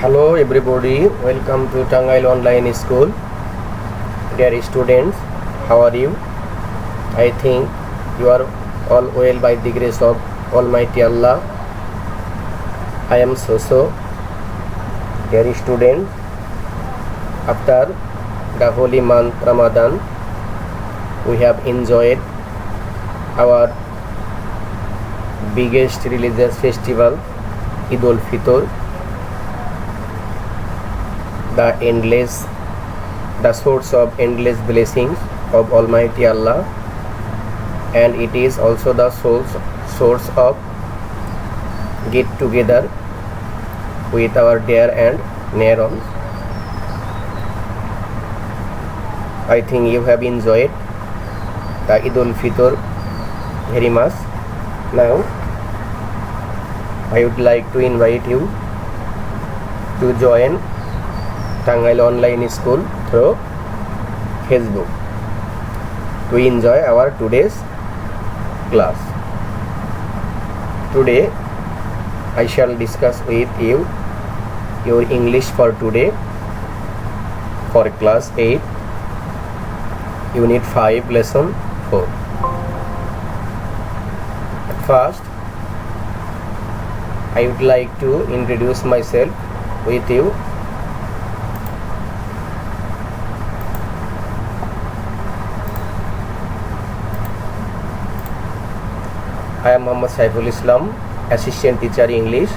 Hello everybody, welcome to Tangail Online School. Dear students, how are you? I think you are all well by the grace of Almighty Allah. I am so. Dear students, after the holy month Ramadan, we have enjoyed our biggest religious festival, Eid al-Fitr. The source of endless blessings of Almighty Allah, and it is also the source of get together with our dear and near ones. I think you have enjoyed the Eid al-Fitr very much. Now I would like to invite you to join Tangail Online School through Facebook to enjoy our today's class. Today I shall discuss with you your English for today for class 8 unit 5 lesson 4. First, I would like to introduce myself with you. I am Muhammad Saiful Islam, Assistant Teacher English,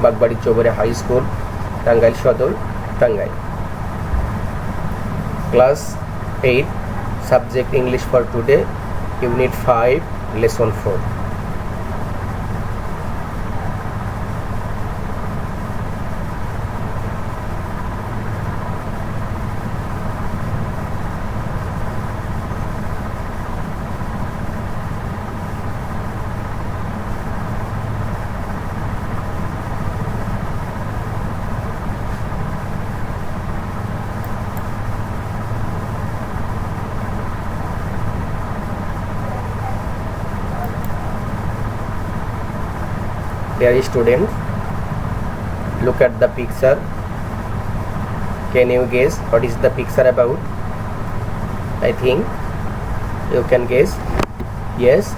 Bagbari Chobore High School, Tangail Shodor, Tangail. Class 8, Subject English for today, Unit 5, Lesson 4. Dear students, look at the picture. Can you guess what is the picture about? I think you can guess. Yes,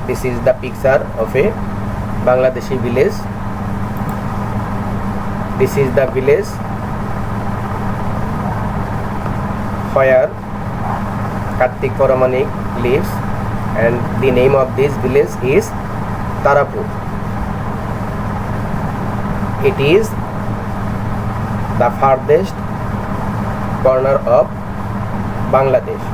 this is the picture of a Bangladeshi village. This is the village where Kartik Paramanik lives, and the name of this village is Tarapur. It is the farthest corner of Bangladesh.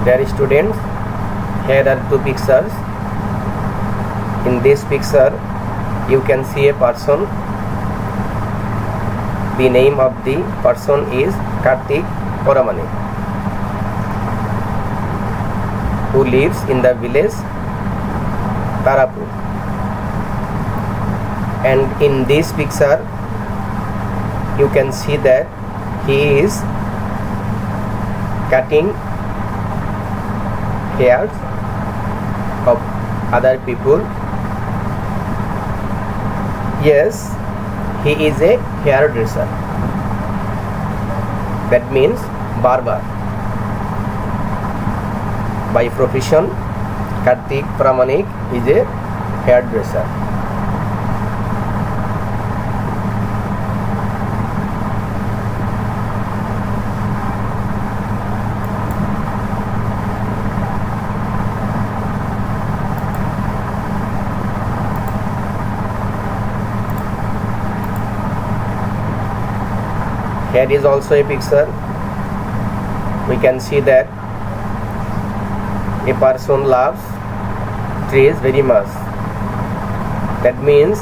Dear students, here are two pictures. In this picture, you can see a person. The name of the person is Kartik Paramanik, who lives in the village Tarapur. And in this picture, you can see that he is cutting hairs of other people. Yes, he is a hairdresser. That means barber. By profession, Kartik Paramanik is a hairdresser. Here is also a picture. We can see that a person loves trees very much. That means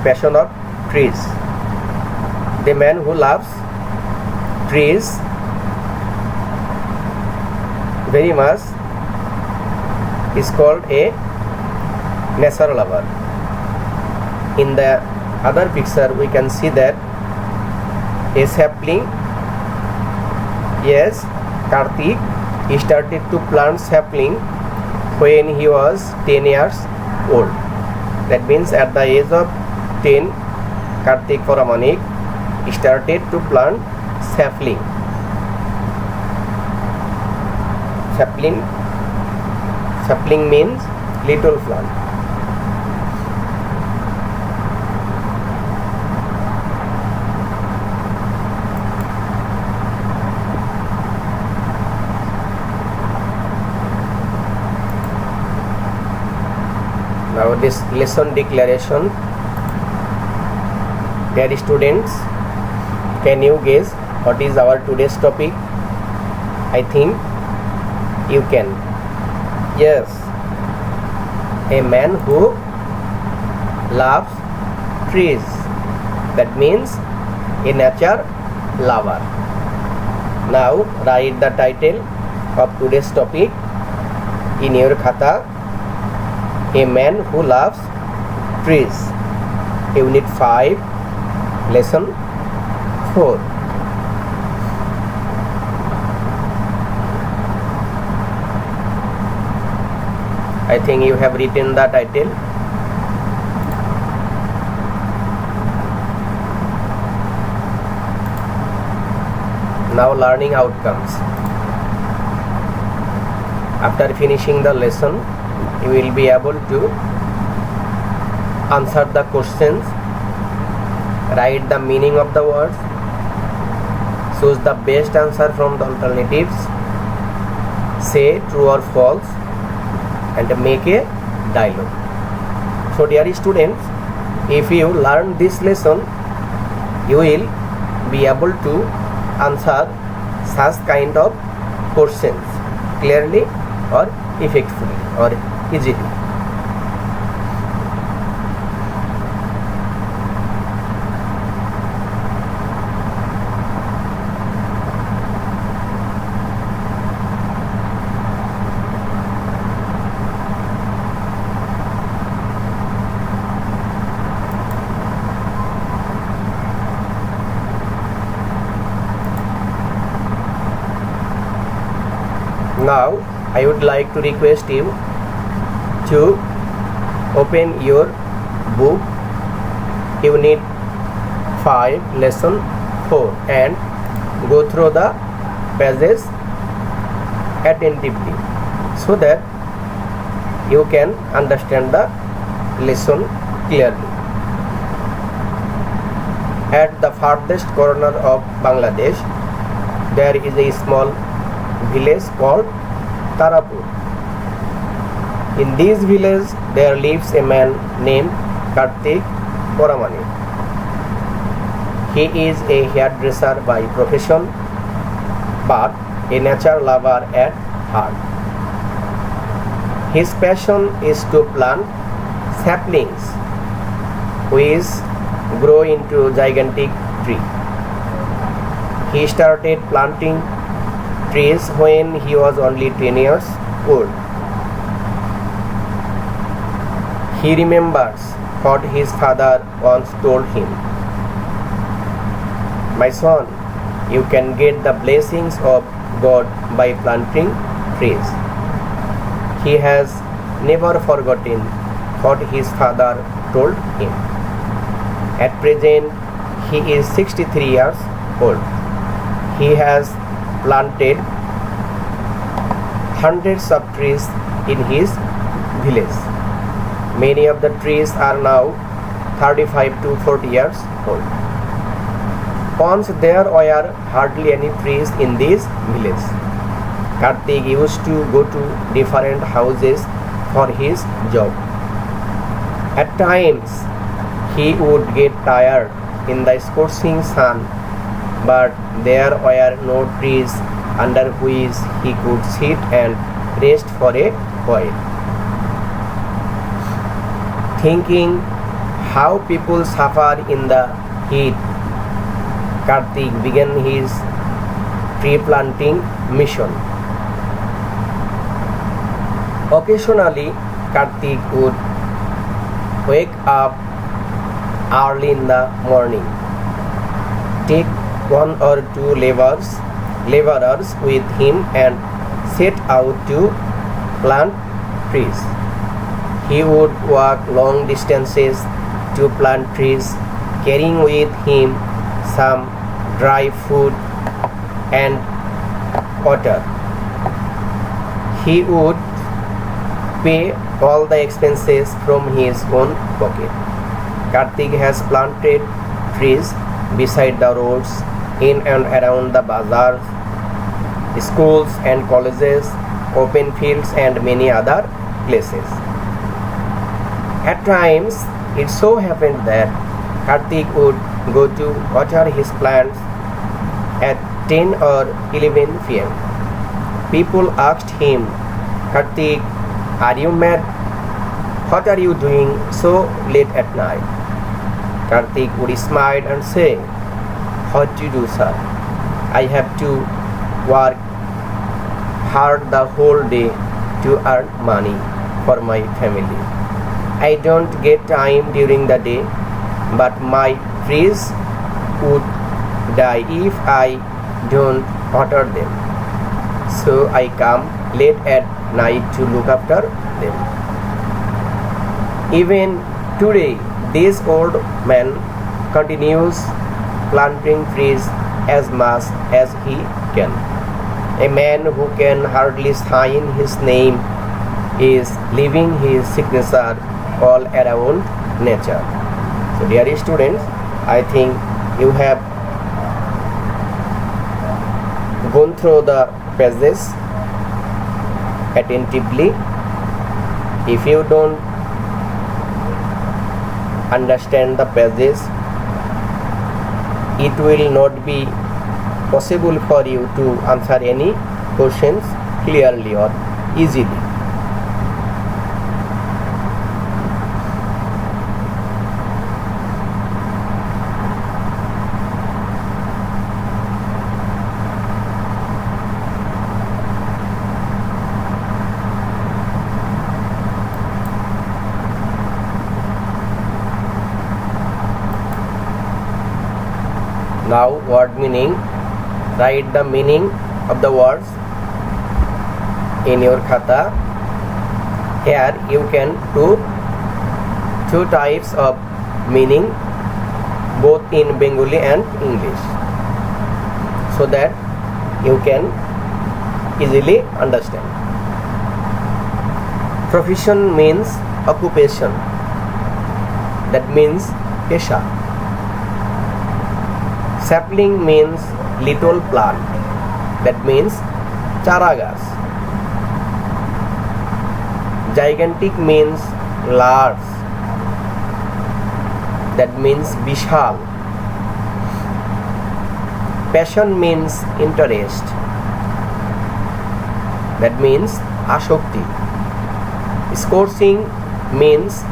passion of trees. The man who loves trees very much is called a nature lover. In the other picture we can see that a sapling. Yes, Karthik started to plant sapling when he was 10 years old. That means at the age of 10, Karthik Poramanik started to plant sapling. Sapling means little plant. Now this lesson declaration. Dear students, can you guess what is our today's topic? I think you can. Yes, a man who loves trees. That means a nature lover. Now write the title of today's topic in your khata. A man who loves trees. Unit 5, lesson 4. I think you have written the title. Now learning outcomes. After finishing the lesson, you will be able to answer the questions, write the meaning of the words, choose the best answer from the alternatives, say true or false, and make a dialogue. So dear students, if you learn this lesson, you will be able to answer such kind of questions clearly or effectively or easily. Now I would like to request you to open your book, Unit 5, Lesson 4, and go through the pages attentively so that you can understand the lesson clearly. At the farthest corner of Bangladesh, there is a small village called Tarapur. In this village there lives a man named Karthik Poramanik. He is a hairdresser by profession but a nature lover at heart. His passion is to plant saplings which grow into gigantic tree. He started planting trees when he was only 10 years old. He remembers what his father once told him. My son, you can get the blessings of God by planting trees. He has never forgotten what his father told him. At present, he is 63 years old. He has planted hundreds of trees in his village. Many of the trees are now 35 to 40 years old. Once there were hardly any trees in this village. Karthik used to go to different houses for his job. At times, he would get tired in the scorching sun, but there were no trees under which he could sit and rest for a while. Thinking how people suffer in the heat, Kartik began his tree planting mission. Occasionally, Kartik would wake up early in the morning, take one or two laborers with him and set out to plant trees. He would walk long distances to plant trees, carrying with him some dry food and water. He would pay all the expenses from his own pocket. Kartik has planted trees beside the roads, in and around the bazaars, schools and colleges, open fields and many other places. At times, it so happened that Kartik would go to water his plants at 10 or 11 p.m. People asked him, "Kartik, are you mad? What are you doing so late at night?" Kartik would smile and say, "What to do, sir? I have to work hard the whole day to earn money for my family. I don't get time during the day, but my trees would die if I don't water them. So I come late at night to look after them." Even today, this old man continues planting trees as much as he can. A man who can hardly sign his name is leaving his signature all around nature. So dear students, I think you have gone through the pages attentively. If you don't understand the pages, it will not be possible for you to answer any questions clearly or easily. Now, word meaning. Write the meaning of the words in your khata. Here you can do two types of meaning, both in Bengali and English, so that you can easily understand. Profession means occupation, that means pesha. Sapling means little plant, that means charagas. Gigantic means large, that means bishal. Passion means interest, that means ashokti. Scorching means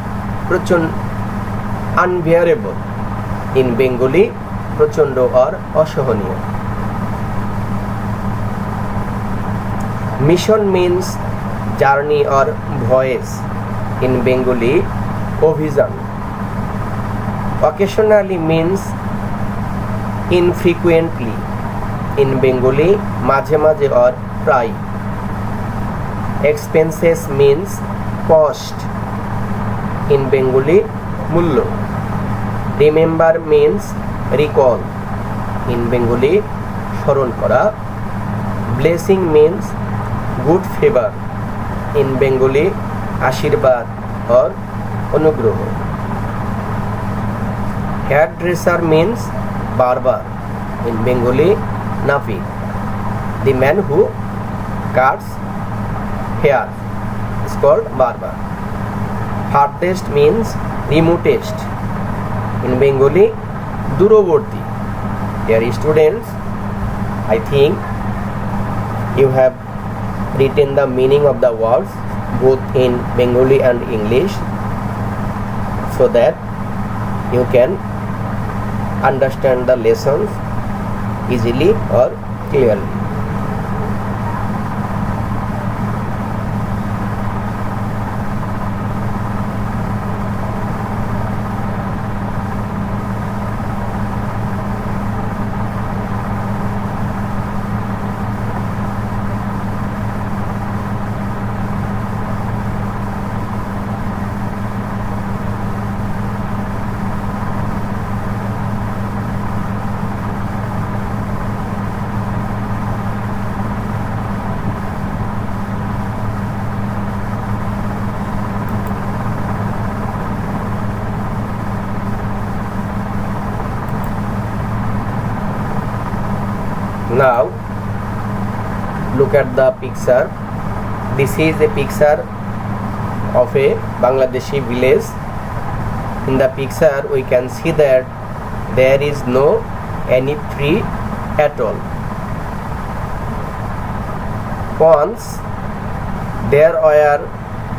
unbearable, in Bengali প্রচণ্ড or অসহনীয়. Mission means journey or voyage, in Bengali অভিযান. Occasionally means infrequently, in Bengali মাঝে মাঝে or প্রায়. Expenses means cost, in Bengali মূল্য. Remember means recall, in Bengali স্মরণ করা. Blessing means good favor, in Bengali আশীর্বাদ or অনুগ্রহ. Hairdresser means barber, in Bengali napi, the man who cuts hair is called barber. Farthest means remotest, in Bengali দূরবর্তী. Dear students, I think you have written the meaning of the words both in Bengali and English, so that you can understand the lessons easily or clearly. Now look at the picture. This is a picture of a Bangladeshi village. In the picture we can see that there is no any tree at all. Once there were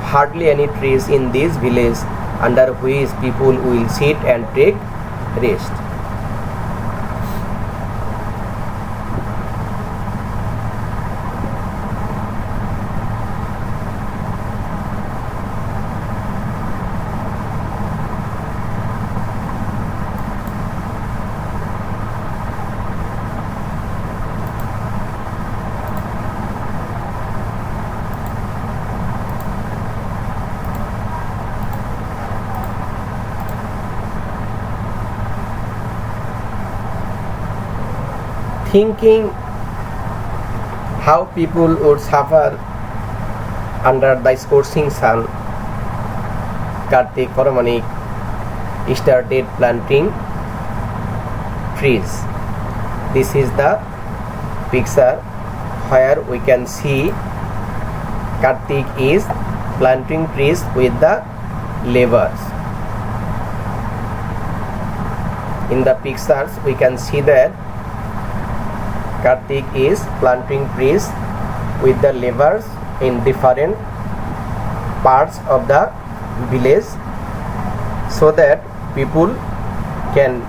hardly any trees in this village under which people will sit and take rest. Thinking how people would suffer under the scorching sun, Kartik Paramanik started planting trees. This is the picture where we can see Kartik is planting trees with the laborers. In the pictures we can see that Kartik is planting trees with the laborers in different parts of the village so that people can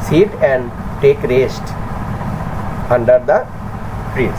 sit and take rest under the trees.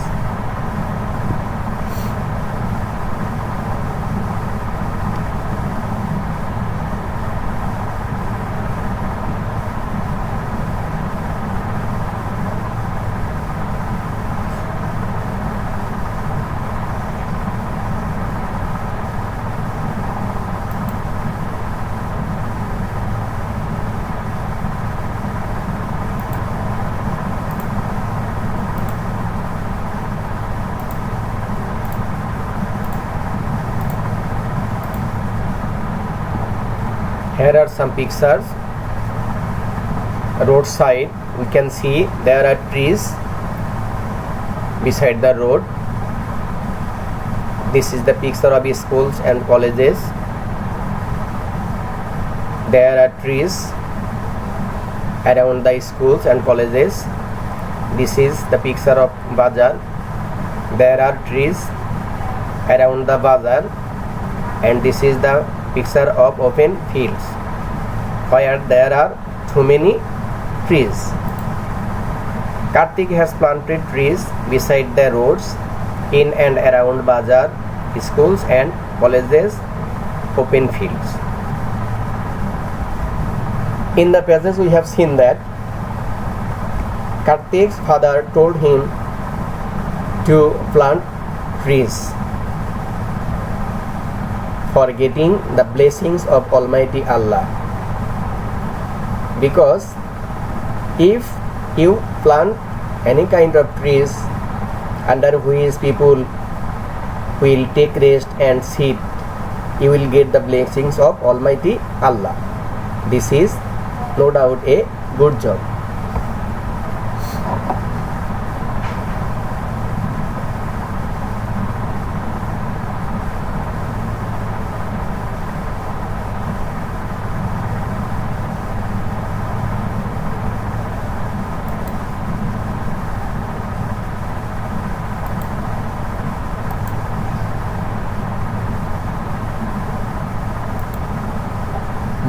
Here are some pictures. Roadside we can see there are trees beside the road. This is the picture of schools and colleges. There are trees around the schools and colleges. This is the picture of bazaar. There are trees around the bazaar, and this is the picture of open fields where there are too many trees. Kartik has planted trees beside the roads in and around bazaar, schools and colleges, open fields. In the passage we have seen that Kartik's father told him to plant trees for getting the blessings of Almighty Allah, because if you plant any kind of trees under which people will take rest and sit, you will get the blessings of Almighty Allah. This is no doubt a good job.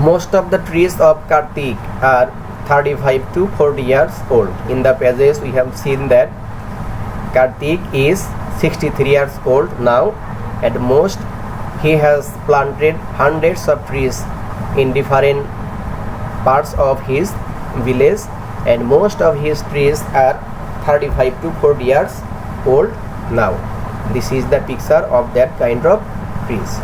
Most of the trees of Kartik are 35 to 40 years old. In the pages we have seen that Kartik is 63 years old now. At most he has planted hundreds of trees in different parts of his village, and most of his trees are 35 to 40 years old now. This is the picture of that kind of trees.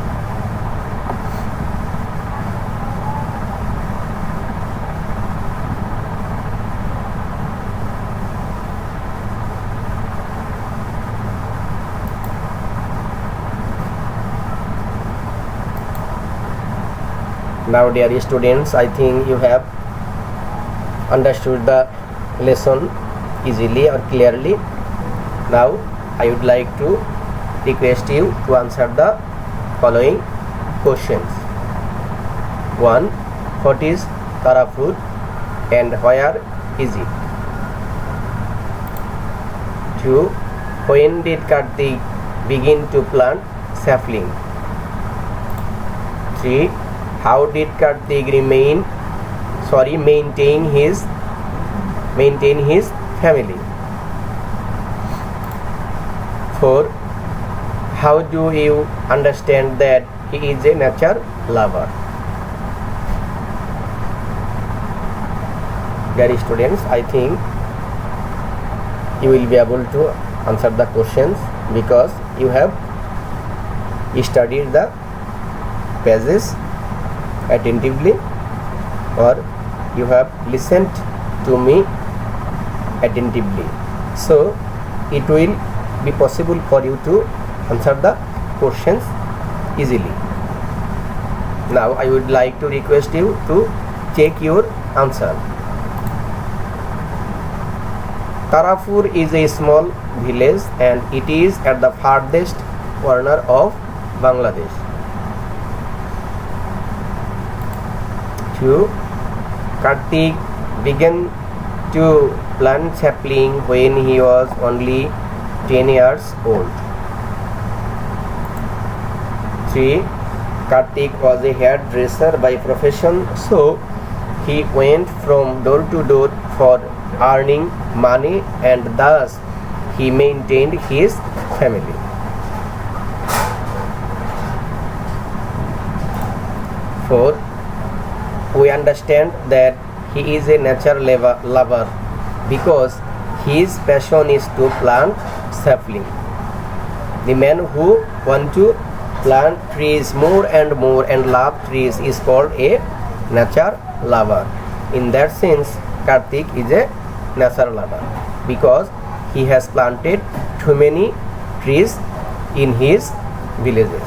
Now dear students, I think you have understood the lesson easily or clearly. Now I would like to request you to answer the following questions. 1. What is Tarafur and where is it? 2. When did Kartik begin to plant sapling? 3. How did Kartik maintain his family? 4. How do you understand that he is a nature lover? Dear students, I think you will be able to answer the questions because you have studied the pages attentively, or you have listened to me attentively, so it will be possible for you to answer the questions easily. Now I would like to request you to check your answer. Tarafur is a small village and it is at the farthest corner of Bangladesh. 2. Kartik began to plant sapling when he was only 10 years old. 3. Kartik was a hairdresser by profession, so he went from door to door for earning money and thus he maintained his family. 4. We understand that he is a nature lover because his passion is to plant sapling. The man who wants to plant trees more and love trees is called a nature lover. In that sense, Kartik is a nature lover because he has planted too many trees in his villages.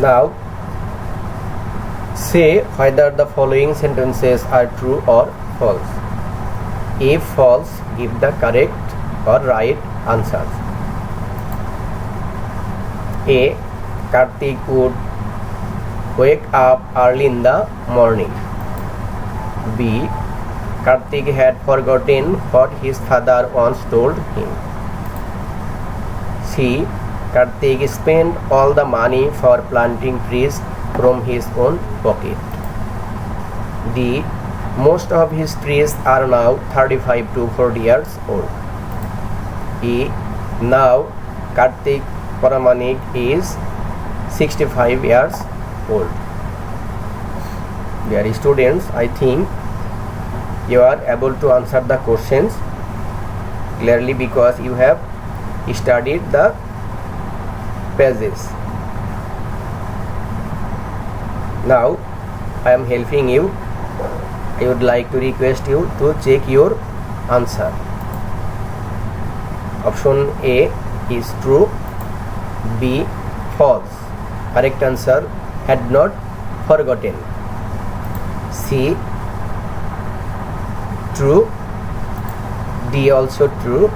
Now say whether the following sentences are true or false. If false, give the correct or right answers. A. Kartik would wake up early in the morning. B. Kartik had forgotten what his father once told him. C. Kartik spent all the money for planting trees from his own pocket. D. Most of his trees are now 35 to 40 years old. E. Now Kartik Paramanik is 65 years old. Dear students, I think you are able to answer the questions clearly because you have studied the pages. Now I am helping you. I would like to request you to check your answer. Option A is true, B false. Correct answer, had not forgotten. C true, D also true,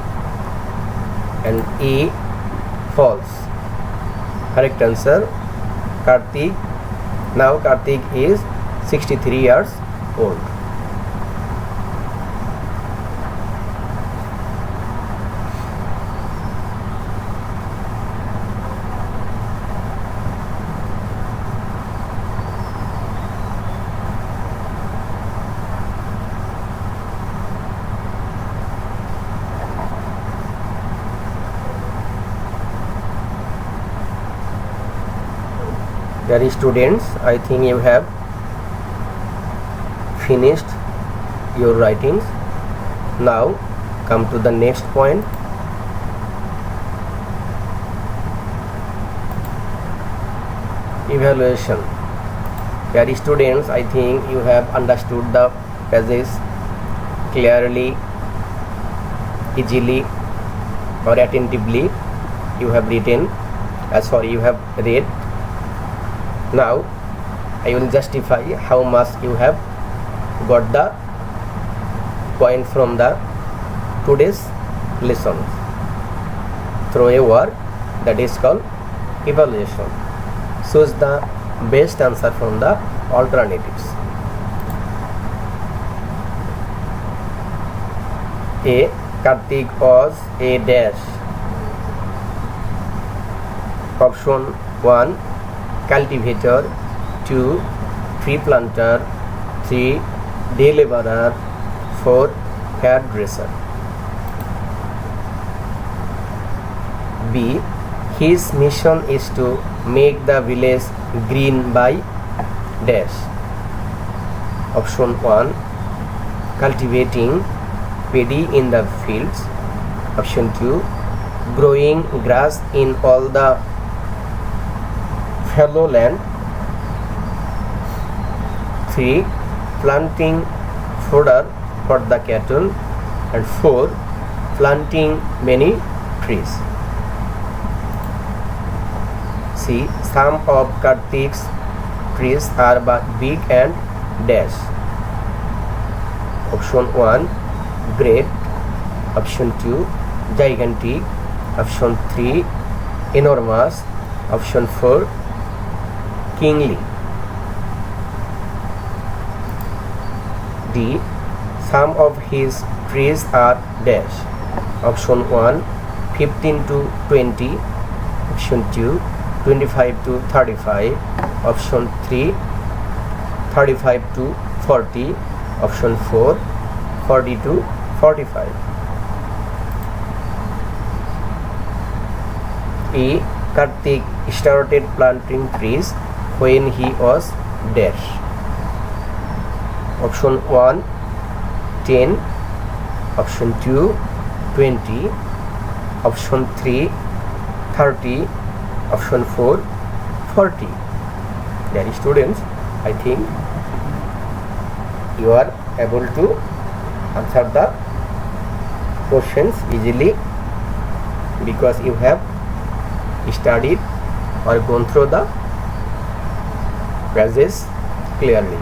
and E false. Correct answer, Karthik. Now Karthik is 63 years old. Dear students, I think you have finished your writings. Now come to the next point. Evaluation. Dear students, I think you have understood the pages clearly, easily, or attentively. You have written, you have read. Now I will justify how much you have got the point from the today's lesson through a word that is called evaluation. Choose the best answer from the alternatives. A. Karthik was a dash. Option 1 cultivator, 2 tree planter, 3 day laborer, 4 hairdresser. B. His mission is to make the village green by dash. Option 1 cultivating paddy in the fields. Option 2 growing grass in all the fallow land. 3 planting fodder for the cattle, and 4 planting many trees. See, some of Karthik's trees are big and dash. Option 1 great, option 2 gigantic, option 3 enormous, option 4 kingly. D. Some of his trees are dash. Option 1 15 to 20, option 2 25 to 35, option 3 35 to 40, option 4 40 to 45. E. Karthik started planting trees when he was dash. Option 1 10, option 2 20, option 3 30, option 4 40. Dear students, I think you are able to answer the questions easily because you have studied or gone through the pages clearly.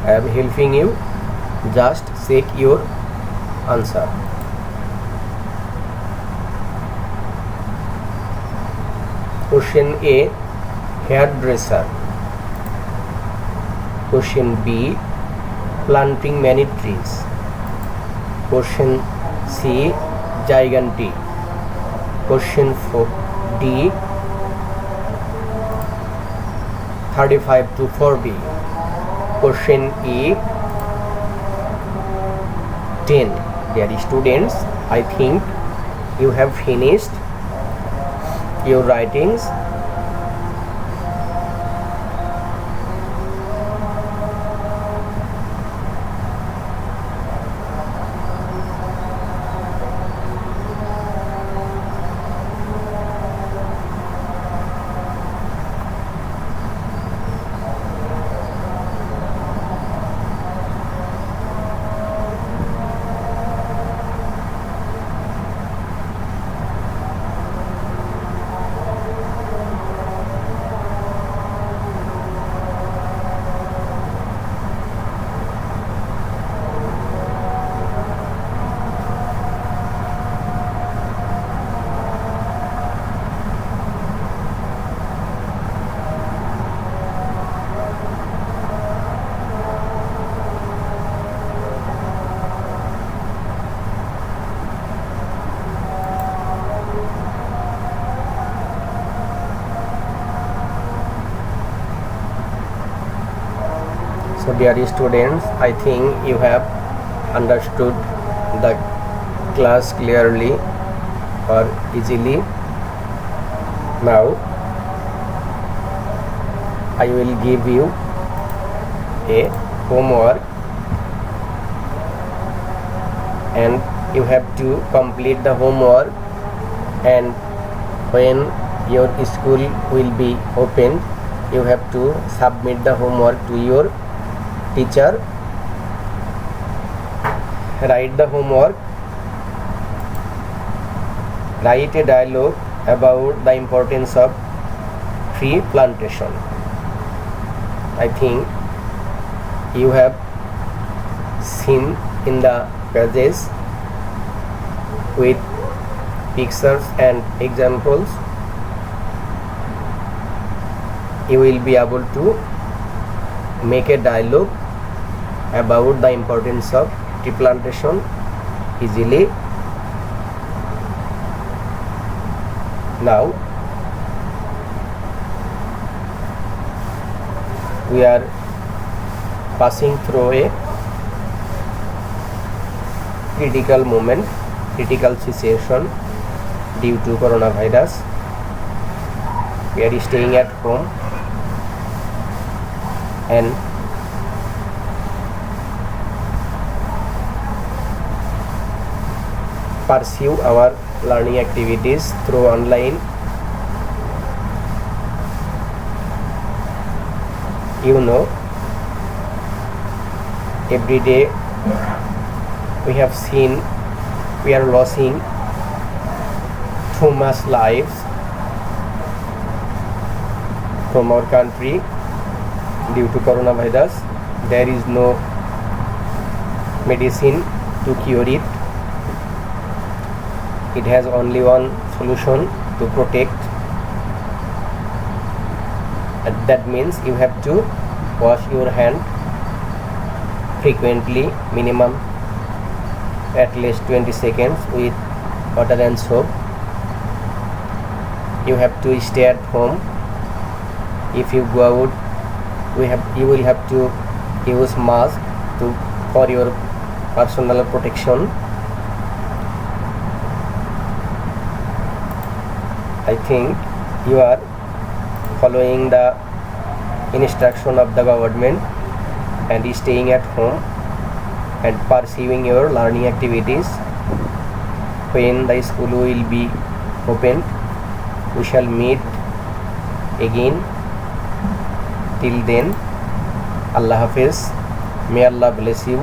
I am helping you, just check your answer. Question A, hairdresser. Question B, planting many trees. Question C, gigantic. Question 4 D, 35 to 40. Question E, 10. Dear students, I think you have finished your writings. So dear students, I think you have understood the class clearly or easily. Now I will give you a homework and you have to complete the homework, and when your school will be opened you have to submit the homework to your teacher. Write the homework. Write a dialogue about the importance of tree plantation. I think you have seen in the pages with pictures and examples. You will be able to make a dialogue about the importance of tree plantation easily. Now we are passing through a critical moment, critical situation due to coronavirus. We are staying at home and pursue our learning activities through online. You know, every day we have seen we are losing too much lives from our country due to coronavirus. There is no medicine to cure it. It has only one solution to protect, and that means you have to wash your hand frequently, minimum at least 20 seconds with water and soap. You have to stay at home. If you go out, you will have to use mask for your personal protection. I think you are following the instruction of the government and staying at home and pursuing your learning activities. When the school will be opened, we shall meet again. Till then, Allah Hafiz. May Allah bless you.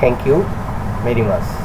Thank you very much.